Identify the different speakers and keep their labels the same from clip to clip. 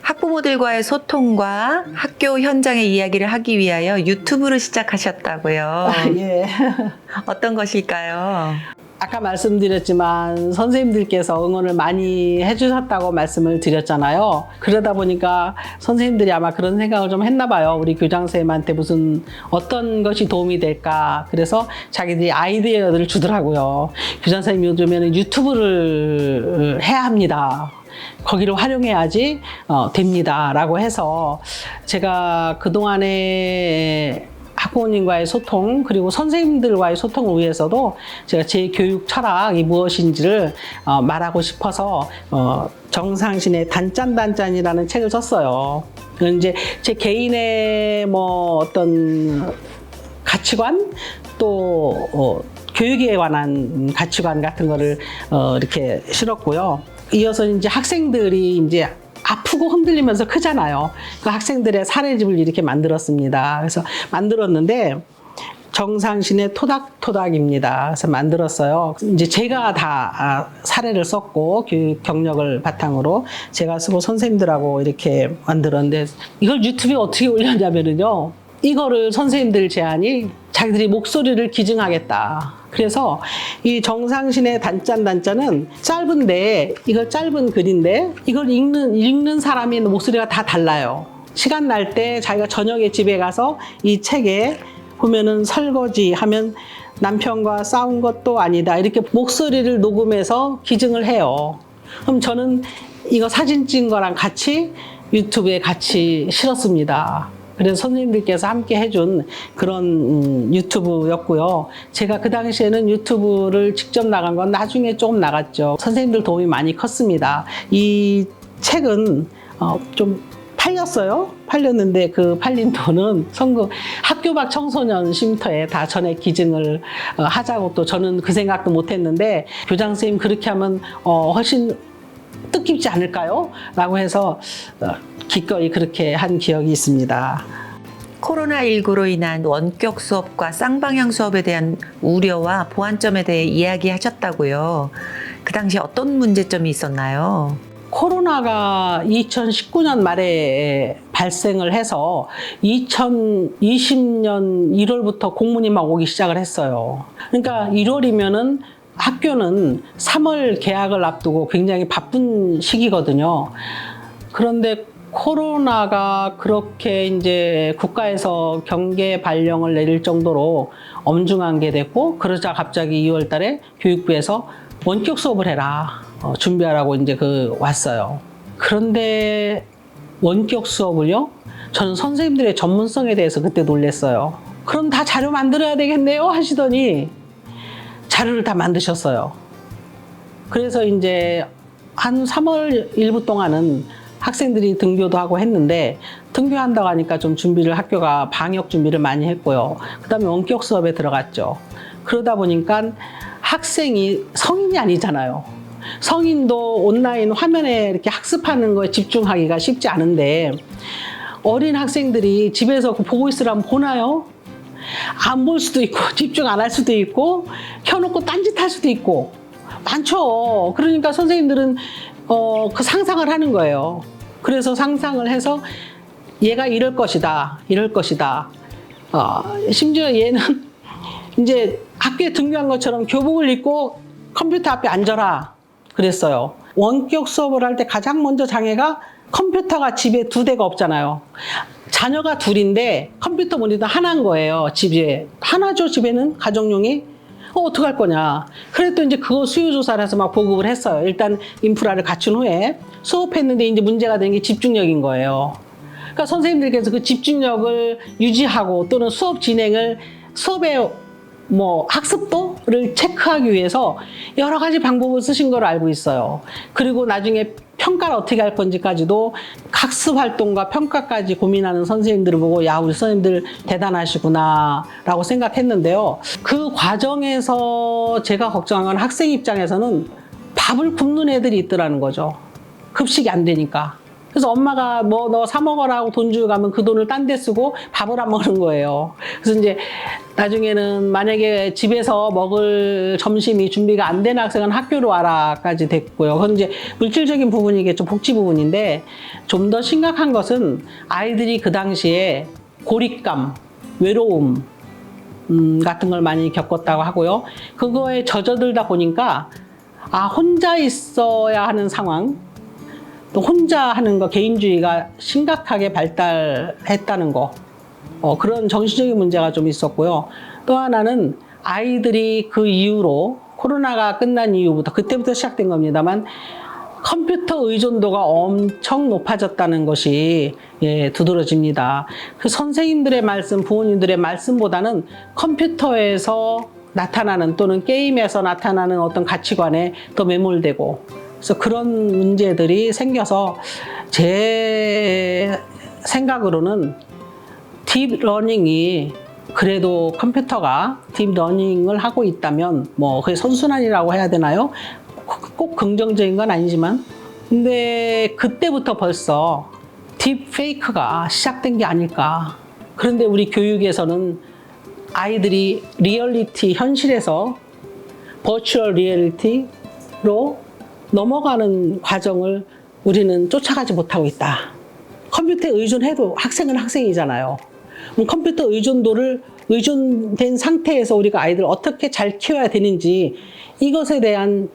Speaker 1: 학부모들과의 소통과 학교 현장의 이야기를 하기 위하여 유튜브를 시작하셨다고요.
Speaker 2: 예.
Speaker 1: 어떤 것일까요?
Speaker 2: 아까 말씀드렸지만 선생님들께서 응원을 많이 해주셨다고 말씀을 드렸잖아요. 그러다 보니까 선생님들이 아마 그런 생각을 좀 했나 봐요. 우리 교장선생님한테 무슨 어떤 것이 도움이 될까. 그래서 자기들이 아이디어를 주더라고요. 교장선생님 요즘에는 유튜브를 해야 합니다. 거기를 활용해야지 됩니다 라고 해서 제가 그동안에 학부모님과의 소통 그리고 선생님들과의 소통을 위해서도 제가 제 교육 철학이 무엇인지를 말하고 싶어서 정상신의 단짠단짠이라는 책을 썼어요. 이제 제 개인의 뭐 어떤 가치관 또 교육에 관한 가치관 같은 거를 이렇게 실었고요. 이어서 이제 학생들이 이제 아프고 흔들리면서 크잖아요. 그 학생들의 사례집을 이렇게 만들었습니다. 그래서 만들었는데 정상신의 토닥토닥입니다. 그래서 만들었어요. 이제 제가 다 사례를 썼고 교육 경력을 바탕으로 제가 쓰고 선생님들하고 이렇게 만들었는데 이걸 유튜브에 어떻게 올렸냐면요. 이거를 선생님들 제안이 자기들이 목소리를 기증하겠다. 그래서 이 정상신의 단짠단짠은 짧은데 이거 짧은 글인데 이걸 읽는 사람의 목소리가 다 달라요. 시간 날 때 자기가 저녁에 집에 가서 이 책에 보면은 설거지 하면 남편과 싸운 것도 아니다. 이렇게 목소리를 녹음해서 기증을 해요. 그럼 저는 이거 사진 찍은 거랑 같이 유튜브에 같이 실었습니다. 그래서 선생님들께서 함께 해준 그런 유튜브였고요. 제가 그 당시에는 유튜브를 직접 나간 건 나중에 조금 나갔죠. 선생님들 도움이 많이 컸습니다. 이 책은 좀 팔렸어요. 팔렸는데 그 팔린 돈은 학교 밖 청소년 쉼터에 다 전액 기증을 하자고 또 저는 그 생각도 못 했는데 교장 선생님 그렇게 하면 훨씬 뜻깊지 않을까요? 라고 해서 기꺼이 그렇게 한 기억이 있습니다.
Speaker 1: 코로나19로 인한 원격 수업과 쌍방향 수업에 대한 우려와 보완점에 대해 이야기하셨다고요. 그 당시 어떤 문제점이 있었나요?
Speaker 2: 코로나가 2019년 말에 발생을 해서 2020년 1월부터 공문이 막 오기 시작을 했어요. 그러니까 1월이면은 학교는 3월 개학을 앞두고 굉장히 바쁜 시기거든요. 그런데 코로나가 그렇게 이제 국가에서 경계 발령을 내릴 정도로 엄중한 게 됐고, 그러자 갑자기 2월 달에 교육부에서 원격 수업을 해라. 준비하라고 이제 왔어요. 그런데 원격 수업을요? 저는 선생님들의 전문성에 대해서 그때 놀랐어요. 그럼 다 자료 만들어야 되겠네요? 하시더니 자료를 다 만드셨어요. 그래서 이제 한 3월 일부 동안은 학생들이 등교도 하고 했는데 등교한다고 하니까 좀 학교가 방역 준비를 많이 했고요. 그 다음에 원격 수업에 들어갔죠. 그러다 보니까 학생이 성인이 아니잖아요. 성인도 온라인 화면에 이렇게 학습하는 거에 집중하기가 쉽지 않은데 어린 학생들이 집에서 보고 있으라면 보나요? 안 볼 수도 있고 집중 안 할 수도 있고 켜놓고 딴짓할 수도 있고 많죠. 그러니까 선생님들은 그 상상을 하는 거예요. 그래서 상상을 해서 얘가 이럴 것이다. 심지어 얘는 이제 학교에 등교한 것처럼 교복을 입고 컴퓨터 앞에 앉아라 그랬어요. 원격 수업을 할 때 가장 먼저 장애가 컴퓨터가 집에 2대가 없잖아요. 자녀가 2인데 컴퓨터 모니터 하나인 거예요. 집에 하나죠. 집에는 가정용이. 어떡할 거냐. 그래도 이제 그거 수요조사를 해서 막 보급을 했어요. 일단 인프라를 갖춘 후에 수업했는데 이제 문제가 되는 게 집중력인 거예요. 그러니까 선생님들께서 그 집중력을 유지하고 또는 수업 진행을 수업의 학습도를 체크하기 위해서 여러 가지 방법을 쓰신 걸로 알고 있어요. 그리고 나중에 평가를 어떻게 할 건지까지도 학습 활동과 평가까지 고민하는 선생님들을 보고 야, 우리 선생님들 대단하시구나 라고 생각했는데요. 그 과정에서 제가 걱정한 건 학생 입장에서는 밥을 굶는 애들이 있더라는 거죠. 급식이 안 되니까. 그래서 엄마가 뭐 너 사 먹어라고 돈 주고 가면 그 돈을 딴 데 쓰고 밥을 안 먹는 거예요. 그래서 이제 나중에는 만약에 집에서 먹을 점심이 준비가 안 된 학생은 학교로 와라까지 됐고요. 그건 이제 물질적인 부분이겠죠. 복지 부분인데 좀 더 심각한 것은 아이들이 그 당시에 고립감, 외로움 같은 걸 많이 겪었다고 하고요. 그거에 젖어들다 보니까 혼자 있어야 하는 상황, 또 혼자 하는 거, 개인주의가 심각하게 발달했다는 거, 그런 정신적인 문제가 좀 있었고요. 또 하나는 아이들이 그 이후로 코로나가 끝난 이후부터, 그때부터 시작된 겁니다만 컴퓨터 의존도가 엄청 높아졌다는 것이 두드러집니다. 그 선생님들의 말씀, 부모님들의 말씀보다는 컴퓨터에서 나타나는 또는 게임에서 나타나는 어떤 가치관에 더 매몰되고, 그래서 그런 문제들이 생겨서 제 생각으로는 딥러닝이, 그래도 컴퓨터가 딥러닝을 하고 있다면 뭐 그게 선순환이라고 해야 되나요? 꼭 긍정적인 건 아니지만, 근데 그때부터 벌써 딥페이크가 시작된 게 아닐까. 그런데 우리 교육에서는 아이들이 리얼리티, 현실에서 버추얼 리얼리티로 넘어가는 과정을 우리는 쫓아가지 못하고 있다. 컴퓨터에 의존해도 학생은 학생이잖아요. 그럼 컴퓨터 의존된 상태에서 우리가 아이들을 어떻게 잘 키워야 되는지, 이것에 대한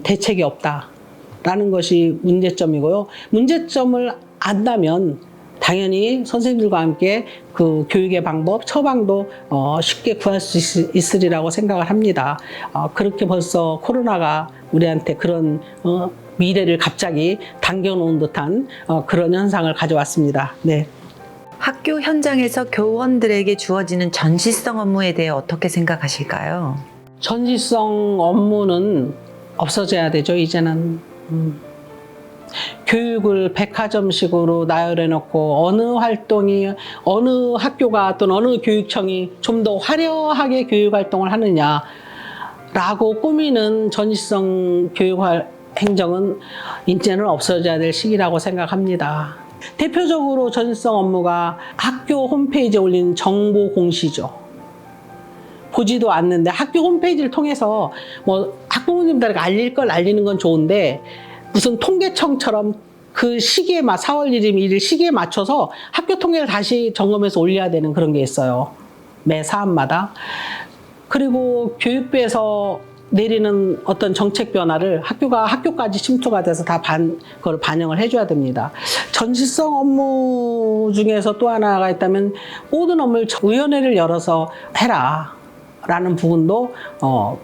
Speaker 2: 대책이 없다라는 것이 문제점이고요. 문제점을 안다면 당연히 선생님들과 함께 그 교육의 방법, 처방도 쉽게 구할 수 있으리라고 생각을 합니다. 그렇게 벌써 코로나가 우리한테 그런 미래를 갑자기 당겨놓은 듯한 그런 현상을 가져왔습니다. 네.
Speaker 1: 학교 현장에서 교원들에게 주어지는 전시성 업무에 대해 어떻게 생각하실까요?
Speaker 2: 전시성 업무는 없어져야 되죠, 이제는. 교육을 백화점식으로 나열해 놓고 어느 활동이, 어느 학교가 또는 어느 교육청이 좀 더 화려하게 교육 활동을 하느냐라고 꾸미는 전시성 교육 행정은 이제는 없어져야 될 시기라고 생각합니다. 대표적으로 전시성 업무가 학교 홈페이지에 올린 정보 공시죠. 보지도 않는데 학교 홈페이지를 통해서 뭐 학부모님들에게 알릴 걸 알리는 건 좋은데, 무슨 통계청처럼 그 시기에 4월 1일, 1일 시기에 맞춰서 학교 통계를 다시 점검해서 올려야 되는 그런 게 있어요. 매 사안마다. 그리고 교육부에서 내리는 어떤 정책 변화를 학교까지 침투가 돼서 다 그걸 반영을 해줘야 됩니다. 전시성 업무 중에서 또 하나가 있다면 모든 업무를 위원회를 열어서 해라 라는 부분도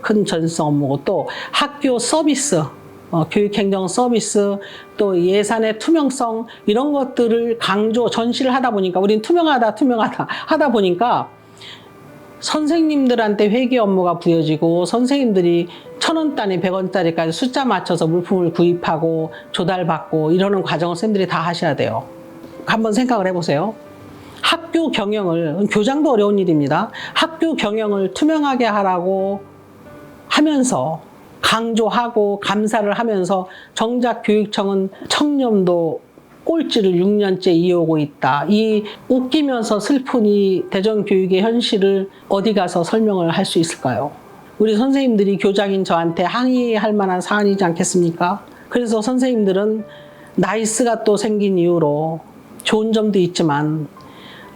Speaker 2: 큰 전시성 업무고, 또 학교 서비스, 교육행정 서비스, 또 예산의 투명성, 이런 것들을 전시를 하다 보니까, 우린 투명하다 하다 보니까 선생님들한테 회계 업무가 부여지고, 선생님들이 1,000원짜리, 100원짜리까지 숫자 맞춰서 물품을 구입하고 조달받고 이러는 과정을 선생님들이 다 하셔야 돼요. 한번 생각을 해보세요. 학교 경영을, 교장도 어려운 일입니다. 학교 경영을 투명하게 하라고 하면서, 강조하고 감사를 하면서 정작 교육청은 청렴도 꼴찌를 6년째 이어오고 있다. 이 웃기면서 슬픈 이 대전교육의 현실을 어디 가서 설명을 할 수 있을까요? 우리 선생님들이 교장인 저한테 항의할 만한 사안이지 않겠습니까? 그래서 선생님들은 나이스가 또 생긴 이후로 좋은 점도 있지만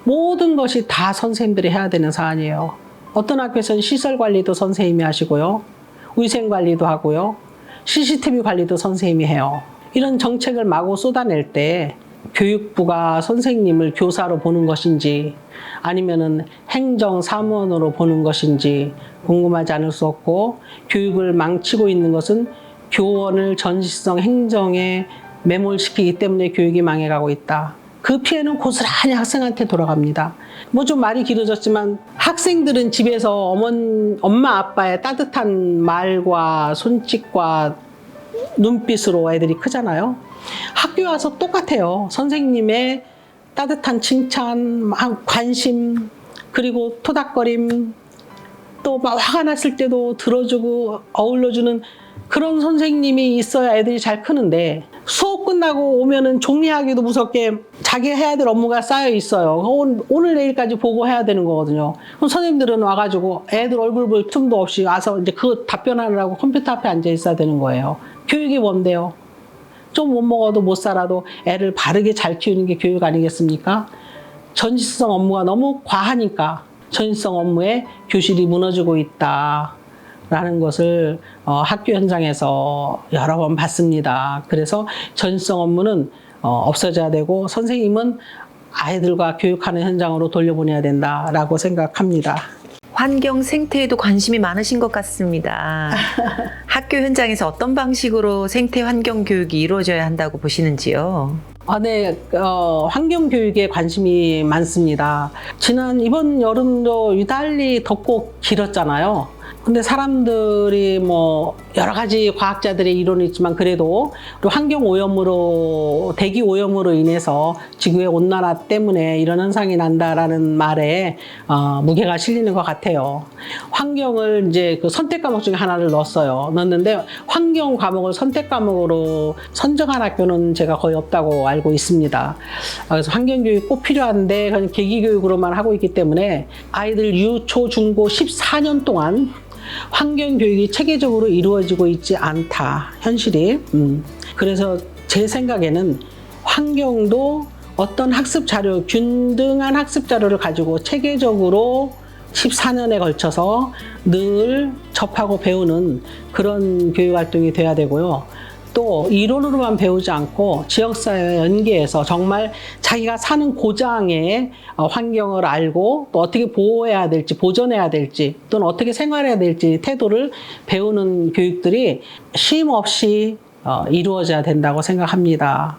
Speaker 2: 모든 것이 다 선생님들이 해야 되는 사안이에요. 어떤 학교에서는 시설 관리도 선생님이 하시고요. 위생 관리도 하고요. CCTV 관리도 선생님이 해요. 이런 정책을 마구 쏟아낼 때 교육부가 선생님을 교사로 보는 것인지 아니면은 행정사무원으로 보는 것인지 궁금하지 않을 수 없고, 교육을 망치고 있는 것은 교원을 전시성 행정에 매몰시키기 때문에 교육이 망해가고 있다. 그 피해는 고스란히 학생한테 돌아갑니다. 뭐 좀 말이 길어졌지만 학생들은 집에서 엄마 아빠의 따뜻한 말과 손짓과 눈빛으로 애들이 크잖아요. 학교 와서 똑같아요. 선생님의 따뜻한 칭찬, 관심, 그리고 토닥거림, 또 막 화가 났을 때도 들어주고 어울러주는 그런 선생님이 있어야 애들이 잘 크는데, 수업 끝나고 오면은 정리하기도 무섭게 자기 해야 될 업무가 쌓여 있어요. 오늘 내일까지 보고 해야 되는 거거든요. 그럼 선생님들은 와가지고 애들 얼굴 볼 틈도 없이 와서 이제 그 답변하느라고 컴퓨터 앞에 앉아 있어야 되는 거예요. 교육이 뭔데요? 좀 못 먹어도 못 살아도 애를 바르게 잘 키우는 게 교육 아니겠습니까? 전시성 업무가 너무 과하니까 전시성 업무에 교실이 무너지고 있다라는 것을 학교 현장에서 여러 번 봤습니다. 그래서 전시성 업무는 없어져야 되고 선생님은 아이들과 교육하는 현장으로 돌려보내야 된다라고 생각합니다.
Speaker 1: 환경 생태에도 관심이 많으신 것 같습니다. 학교 현장에서 어떤 방식으로 생태 환경 교육이 이루어져야 한다고 보시는지요?
Speaker 2: 네, 환경 교육에 관심이 많습니다. 이번 여름도 유달리 덥고 길었잖아요. 근데 사람들이 뭐 여러 가지 과학자들의 이론이 있지만 그래도 환경 오염으로 대기 오염으로 인해서 지구의 온난화 때문에 이런 현상이 난다라는 말에 무게가 실리는 것 같아요. 환경을 이제 그 선택 과목 중에 하나를 넣었는데 환경 과목을 선택 과목으로 선정한 학교는 제가 거의 없다고 알고 있습니다. 그래서 환경 교육 꼭 필요한데 그냥 계기 교육으로만 하고 있기 때문에 아이들 초, 중고 14년 동안 환경 교육이 체계적으로 이루어지고 있지 않다, 현실이. 그래서 제 생각에는 환경도 어떤 학습 자료, 균등한 학습 자료를 가지고 체계적으로 14년에 걸쳐서 늘 접하고 배우는 그런 교육 활동이 돼야 되고요. 또 이론으로만 배우지 않고 지역사회와 연계해서 정말 자기가 사는 고장의 환경을 알고 또 어떻게 보호해야 될지, 보존해야 될지 또는 어떻게 생활해야 될지 태도를 배우는 교육들이 쉼 없이 이루어져야 된다고 생각합니다.